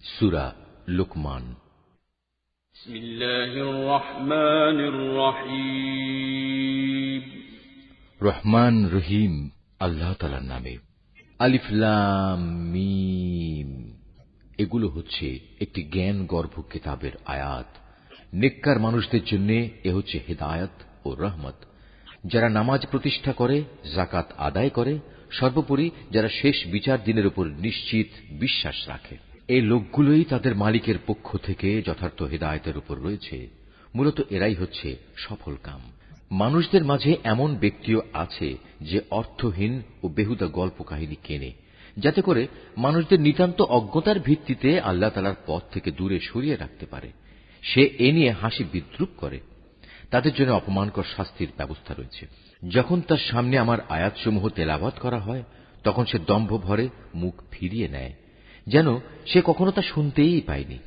সূরা লুকমান। বিসমিল্লাহির রহমানির রহিম। রহমান রহিম আল্লাহ তাআলার নামে। আলিফ লাম মিম। এগুলো হচ্ছে একটি জ্ঞান গর্ভ কিতাবের আয়াত। নেককার মানুষদের জন্য এ হচ্ছে হিদায়াত ও রহমত। যারা নামাজ প্রতিষ্ঠা করে, যাকাত আদায় করে, সর্বোপরি যারা শেষ বিচার দিনের উপর নিশ্চিত বিশ্বাস রাখে, এই লোকগুলোই তাদের মালিকের পক্ষ থেকে যথার্থ হিদায়াতের উপর রয়েছে। মূলত এরাই হচ্ছে সফল কাম। মানুষদের মাঝে এমন ব্যক্তিও আছে যে অর্থহীন ও বেহুদা গল্প কাহিনী কেনে, যাতে করে মানুষদের নিতান্ত অজ্ঞতার ভিত্তিতে আল্লাহ তাআলার পথ থেকে দূরে সরিয়ে রাখতে পারে। সে এ নিয়ে হাসি বিদ্রুপ করে। তাদের জন্য অপমানকর শাস্তির ব্যবস্থা রয়েছে। যখন তার সামনে আমার আয়াতসমূহ তেলাওয়াত করা হয়, তখন সে দম্ভ ভরে মুখ ফিরিয়ে নেয়, যেন সে কখনো তা শুনতেই পায়নি,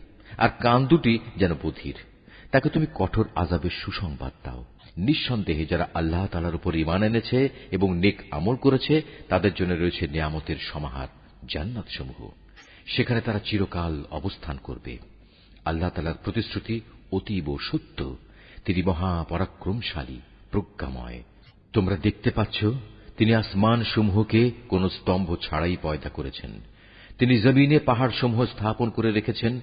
আর কান দুটি যেন বধির। তাকে তুমি কঠোর আযাবের সুসংবাদ দাও। নিঃসন্দেহে যারা আল্লাহ তাআলার উপর ঈমান এনেছে এবং নেক আমল করেছে, তাদের জন্য রয়েছে নিয়ামতের সমাহার, জান্নাতসমূহ। সেখানে তারা চিরকাল অবস্থান করবে। আল্লাহ তাআলার প্রতিশ্রুতি অতীব সত্য। তিনি মহাপরাক্রমশালী, প্রজ্ঞাময়। তোমরা দেখতে পাচ্ছ, তিনি আসমান সমূহকে কোন স্তম্ভ ছাড়াই পয়দা করেছেন। তিনি জমিনে পাহাড় সমূহ স্থাপন করে রেখেছেন,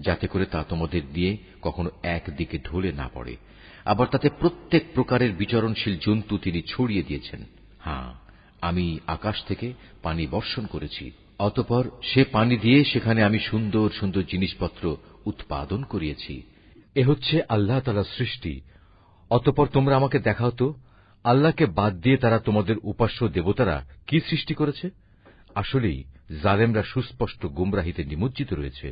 যাতে করে তা তোমাদের নিয়ে কখনো একদিকে ঢলে না পড়ে। আবার তাতে প্রত্যেক প্রকারের বিচরণশীল জন্তু তিনি ছড়িয়ে দিয়েছেন। হ্যাঁ, আমি আকাশ থেকে পানি বর্ষণ করেছি, অতঃপর সে পানি দিয়ে সেখানে আমি সুন্দর সুন্দর জিনিসপত্র উৎপাদন করিয়েছি। এ হচ্ছে আল্লাহ তাআলার সৃষ্টি। অতঃপর তোমরা আমাকে দেখাও তো, আল্লাহকে বাদ দিয়ে তারা তোমাদের উপাস্য দেবতারা কি সৃষ্টি করেছে। আসলেই জালেমরা সুস্পষ্ট গুমরাহিতে নিমজ্জিত রয়েছে।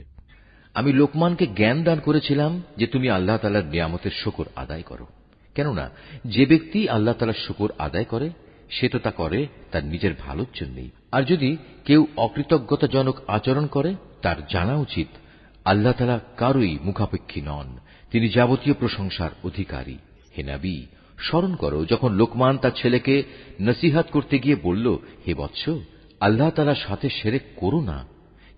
আমি লোকমানকে জ্ঞান দান করেছিলাম যে তুমি আল্লাহ তাআলার নিয়ামতের শুকর আদায় করো। কেননা যে ব্যক্তি আল্লাহ তাআলার শুকর আদায় করে, সে তো তা করে তার নিজের ভালোর জন্যই। আর যদি কেউ অকৃতজ্ঞতাজনক আচরণ করে, তার জানা উচিত আল্লাহ তাআলা কারোই মুখাপেক্ষী নন। তিনি যাবতীয় প্রশংসার অধিকারী। হে নবী, স্মরণ করো যখন লোকমান তার ছেলেকে নসিহত করতে গিয়ে বলল, হে বৎস, আল্লাহ তাআলার সাথে শিরক করো না,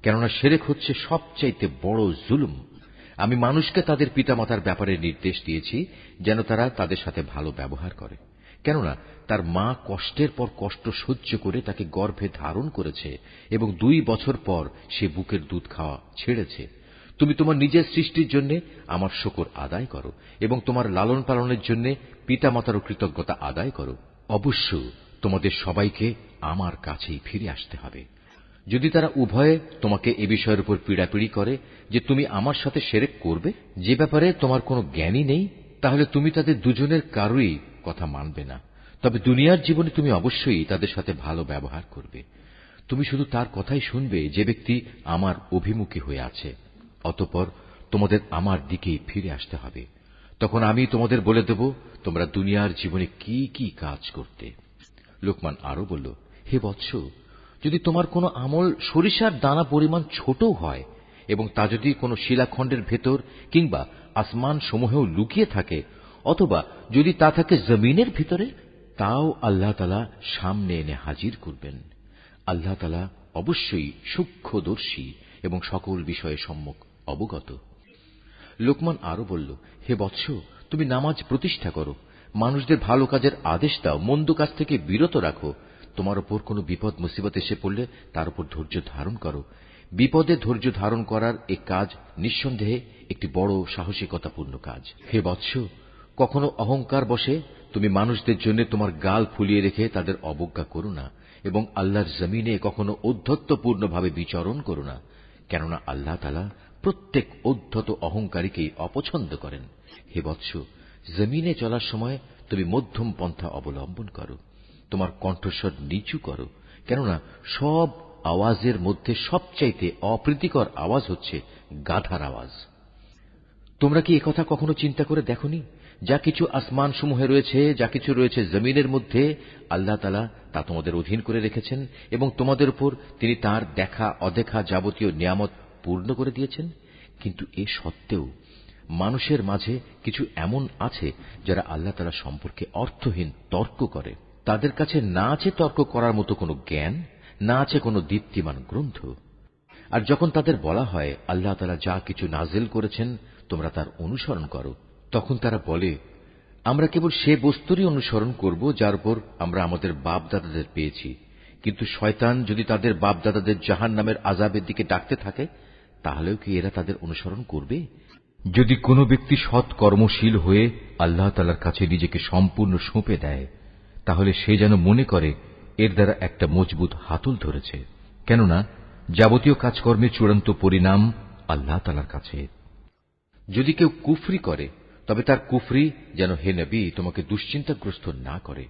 কেননা শিরক হচ্ছে সবচাইতে বড় জুলুম। আমি মানুষকে তাদের পিতামাতার ব্যাপারে নির্দেশ দিয়েছি যেন তারা তাদের সাথে ভালো ব্যবহার করে, কেননা তার মা কষ্টের পর কষ্ট সহ্য করে তাকে গর্ভে ধারণ করেছে এবং 2 বছর পর সে বুকের দুধ খাওয়া ছেড়েছে। তুমি তোমার নিজের সৃষ্টির জন্য আমার শুকর আদায় করো এবং তোমার লালন পালনের জন্য পিতামাতারও কৃতজ্ঞতা আদায় করো। অবশ্য তোমাদের সবাইকে আমার কাছেই ফিরে আসতে হবে। যদি তারা উভয়ে তোমাকে এ বিষয়ের উপর পীড়াপিড়ি করে যে তুমি আমার সাথে শিরক করবে, যে ব্যাপারে তোমার কোনো জ্ঞানই নেই, তাহলে তুমি তাদের দুজনের কারোই কথা মানবে না। তবে দুনিয়ার জীবনে তুমি অবশ্যই তাদের সাথে ভালো ব্যবহার করবে। তুমি শুধু তার কথাই শুনবে যে ব্যক্তি আমার অভিমুখী হয়ে আছে। অতঃপর তোমাদের আমার দিকেই ফিরে আসতে হবে। তখন আমি তোমাদের বলে দেব তোমরা দুনিয়ার জীবনে কি কি কাজ করতে। লোকমান আরো বলল, হে বৎস, যদি তোমার কোনো আমল সরিষার দানা পরিমাণ ছোটও হয় এবং তা যদি কোনো শিলাখণ্ডের ভেতর কিংবা আসমান সমূহেও লুকিয়ে থাকে, অথবা যদি তা থাকে জমিনের ভিতরে, তাও আল্লাহ তাআলা সামনে এনে হাজির করবেন। আল্লাহ তাআলা অবশ্যই সূক্ষ্মদর্শী এবং সকল বিষয়ে সম্যক অবগত। লোকমান আরো বলল, হে বৎস, তুমি নামাজ প্রতিষ্ঠা করো, মানুষদের ভালো কাজের আদেশ দাও, মন্দ কাজ থেকে বিরত রাখো। তোমার উপর কোনো বিপদ মুসিবত এসে পড়লে তার উপর ধৈর্য ধারণ করো। বিপদে ধৈর্য ধারণ করার এই কাজ নিঃসন্দেহে একটি বড় সাহসিকতাপূর্ণ কাজ। হে বৎস, কখনো অহংকার বশে তুমি মানুষদের জন্য তোমার গাল ফুলিয়ে রেখে তাদের অবজ্ঞা করো না এবং আল্লাহর জমিনে কখনো ঔদ্ধত্যপূর্ণভাবে বিচরণ করো না, কেননা আল্লাহ তাআলা প্রত্যেক ঔদ্ধত অহংকারীকেই অপছন্দ করেন। হে বৎস, জমিনে চলার সময় তুমি মধ্যম পন্থা অবলম্বন করো। তোমার কণ্ঠস্বর নিচু করো, কেননা সব আওয়াজের মধ্যে সবচাইতে অপ্রীতিকর আওয়াজ হচ্ছে গাধার আওয়াজ। তোমরা কি একথা কখনো চিন্তা করে দেখনি? যা কিছু আসমান সমূহে রয়েছে, যা কিছু রয়েছে জমিনের মধ্যে, আল্লাহ তাআলা তা তোমাদের অধীন করে রেখেছেন এবং তোমাদের উপর তিনি তার দেখা অদেখা যাবতীয় নিয়ামত পূর্ণ করে দিয়েছেন। কিন্তু এ সত্ত্বেও মানুষের মাঝে কিছু এমন আছে যারা আল্লাহ তাআলা সম্পর্কে অর্থহীন তর্ক করে। তাদের কাছে না আছে তর্ক করার মতো কোনো জ্ঞান, না আছে কোনো দীপ্তিমান গ্রন্থ। আর যখন তাদের বলা হয় আল্লাহ তাআলা যা কিছু নাজিল করেছেন তোমরা তার অনুসরণ করো, তখন তারা বলে, আমরা কেবল সে বস্তুরই অনুসরণ করব যার উপর আমরা আমাদের বাপ দাদাদের পেয়েছি। কিন্তু শয়তান যদি তাদের বাপ দাদাদের জাহান্নামের আযাবের দিকে ডাকতে থাকে, তাহলেও কি এরা তাদের অনুসরণ করবে? যদি কোনো ব্যক্তি সৎ কর্মশীল হয়ে আল্লাহ তাআলার কাছে নিজেকে সম্পূর্ণ সঁপে দেয়, তাহলে সে যেন মনে করে এর দ্বারা একটা মজবুত হাতল ধরেছে, কেননা যাবতীয় কাজকর্মের চূড়ান্ত পরিণাম আল্লাহ তাআলার কাছে। যদি কেউ কুফরি করে, তবে তার কুফরি যেন হে নবী তোমাকে দুশ্চিন্তাগ্রস্ত না করে,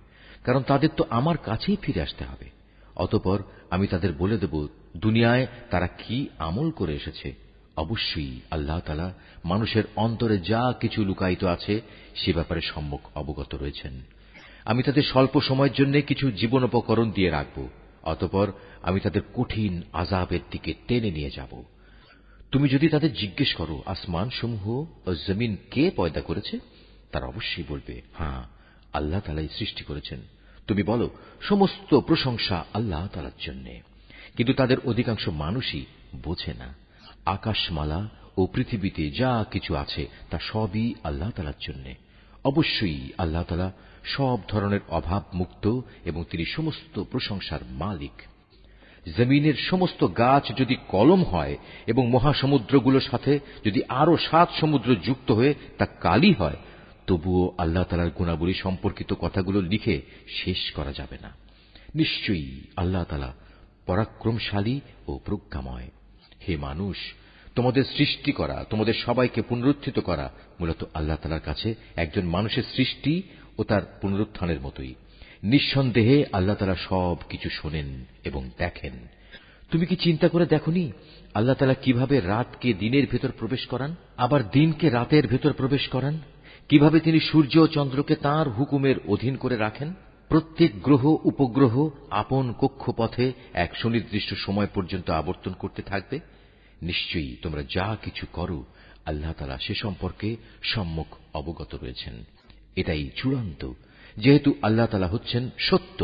কারণ তাদের তো আমার কাছেই ফিরে আসতে হবে। অতঃপর আমি তাদের বলে দেব দুনিয়ায় তারা কি আমল করে এসেছে। অবশ্যই আল্লাহ তাআলা মানুষের অন্তরে যা কিছু লুকায়িত আছে সে ব্যাপারে সম্যক অবগত রয়েছেন। আমি তাদের স্বল্প সময়ের জন্য কিছু জীবনোপকরণ দিয়ে রাখব, অতঃপর আমি তাদের কঠিন আযাবের দিকে টেনে নিয়ে যাব। তুমি যদি তাদের জিজ্ঞেস করো আসমান সমূহ ও জমিন কে পয়দা করেছে, তারা অবশ্যই বলবে, হ্যাঁ, আল্লাহ তাআলাই সৃষ্টি করেছেন। তুমি বলো, সমস্ত প্রশংসা আল্লাহ তাআলার জন্য। কিন্তু তাদের অধিকাংশ মানুষই বোঝে না। আকাশমালা ও পৃথিবীতে যা কিছু আছে তা সবই আল্লাহ তাআলার জন্য। অবশ্যই আল্লাহ তাআলা সব ধরনের অভাব মুক্ত এবং তিনি সমস্ত প্রশংসার মালিক। জমিনের সমস্ত গাছ যদি কলম হয় এবং মহাসমুদ্রগুলোর সাথে যদি আরো 7 সমুদ্র যুক্ত হয়ে তা কালি হয়, তবুও আল্লাহ তাআলার গুণাবলী সম্পর্কিত কথাগুলো লিখে শেষ করা যাবে না। নিশ্চয়ই আল্লাহ তাআলা পরাক্রমশালী ও প্রজ্ঞাময়। হে মানুষ, তোমাদের সৃষ্টি করা, তোমাদের সবাইকে পুনরুত্থিত করা মূলত আল্লাহ তাআলার কাছে একজন মানুষের সৃষ্টি ও তার পুনরুত্থানের মতোই। নিঃসন্দেহে আল্লাহ তাআলা সব কিছু শোনেন এবং দেখেন। তুমি কি চিন্তা করে দেখোনি আল্লাহ তাআলা কিভাবে রাতকে দিনের ভেতর প্রবেশ করান, আবার দিনকে রাতের ভেতর প্রবেশ করান? কিভাবে তিনি সূর্য ও চন্দ্রকে তাঁর হুকুমের অধীন করে রাখেন? প্রত্যেক গ্রহ উপগ্রহ আপন কক্ষপথে এক সুনির্দিষ্ট সময় পর্যন্ত আবর্তন করতে থাকবে। নিশ্চয়ই তোমরা যা কিছু করো আল্লাহ তাআলা সে সম্পর্কে সম্যক অবগত রয়েছেন। এটাই চূড়ান্ত। যেহেতু আল্লাহ তাআলা হচ্ছেন সত্য,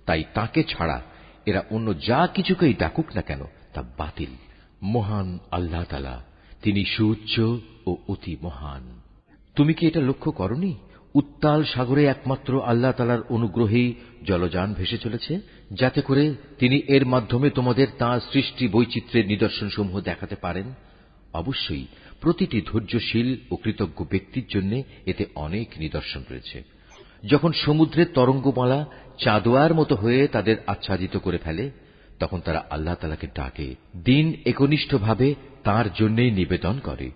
তাই তাকে ছাড়া এরা অন্য যা কিছুকেই ডাকুক না কেন তা বাতিল। মহান আল্লাহ তাআলা, তিনি সুউচ্চ ও অতি মহান। তুমি কি এটা লক্ষ্য করনি উত্তাল সাগরে একমাত্র আল্লাহ তাআলার অনুগ্রহেই জলযান ভেসে চলেছে, যাতে করে তিনি এর মাধ্যমে তোমাদের তাঁর সৃষ্টি বৈচিত্র্যের নিদর্শনসমূহ দেখাতে পারেন? অবশ্যই প্রতিটি ধৈর্যশীল ও কৃতজ্ঞ ব্যক্তির জন্য এতে অনেক নিদর্শন রয়েছে। যখন সমুদ্রের তরঙ্গমালা চাঁদোয়ার মতো হয়ে তাদের আচ্ছাদিত করে ফেলে, তখন তারা আল্লাহ তাআলাকে ডাকে, দিন একনিষ্ঠভাবে তাঁর জন্যই নিবেদন করে।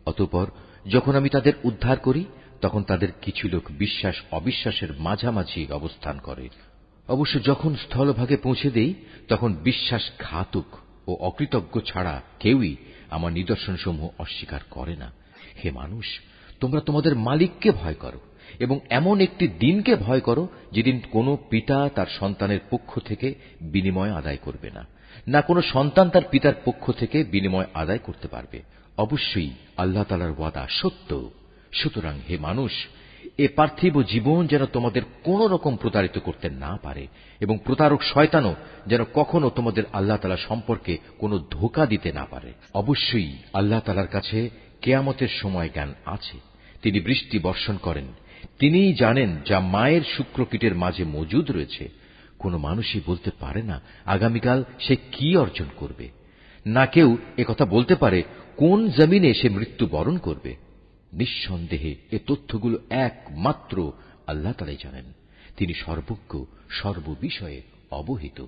অতঃপর যখন আমি তাদের উদ্ধার করি, তখন তাদের কিছু লোক বিশ্বাস অবিশ্বাসের মাঝামাঝি অবস্থান করে। অবশ্য যখন স্থলভাগে পৌঁছে দেই, তখন বিশ্বাসঘাতক ও অকৃতজ্ঞ ছাড়া কেউই আমার নিদর্শনসমূহ অস্বীকার করে না। হে মানুষ, তোমরা তোমাদের মালিককে ভয় করো এবং এমন একটি দিনকে ভয় করো যেদিন কোনো পিতা তার সন্তানের পক্ষ থেকে বিনিময় আদায় করবে না, না কোনো সন্তান তার পিতার পক্ষ থেকে বিনিময় আদায় করতে পারবে। অবশ্যই আল্লাহ তাআলার ওয়াদা সত্য। সুতরাং হে মানুষ, এ পার্থিব জীবন যেন তোমাদের কোন রকম প্রতারিত করতে না পারে এবং প্রতারক শয়তানও যেন কখনো তোমাদের আল্লাহ তাআলা সম্পর্কে কোনো ধোঁকা দিতে না পারে। অবশ্যই আল্লাহ তাআলার কাছে কিয়ামতের সময় জ্ঞান আছে। তিনি বৃষ্টি বর্ষণ করেন। তিনিই জানেন যা মায়ের শুক্রকীটের মাঝে মজুদ রয়েছে। কোনো মানুষই বলতে পারে না আগামীকাল সে কি অর্জন করবে, না কেউ একথা বলতে পারে কোন জমিনে সে মৃত্যুবরণ করবে। নিঃসন্দেহে এ তথ্যগুলো একমাত্র আল্লাহ তাআলাই জানেন। তিনি সর্বজ্ঞ, সর্ববিষয়ে অবহিত।